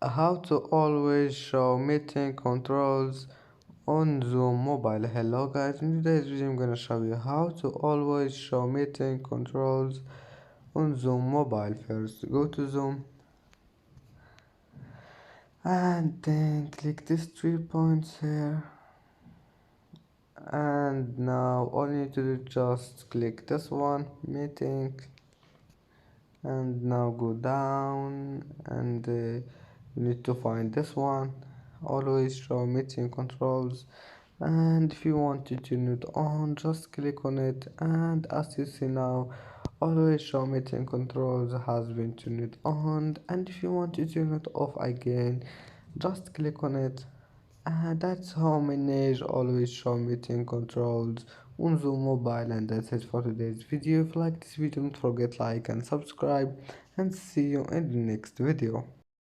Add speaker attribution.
Speaker 1: How to always show meeting controls on Zoom Mobile. Hello guys, in today's video I'm gonna show you how to always show meeting controls on Zoom Mobile. First go to Zoom and then click these 3 points here, and now all you need to do just click this one, meeting, and now go down and you need to find this one, always show meeting controls, and if you want to turn it on just click on it, and as you see now always show meeting controls has been turned on, and if you want to turn it off again just click on it. And that's how manage always show meeting controls on Zoom Mobile, and that's it for today's video. If you like this video don't forget like and subscribe, and see you in the next video.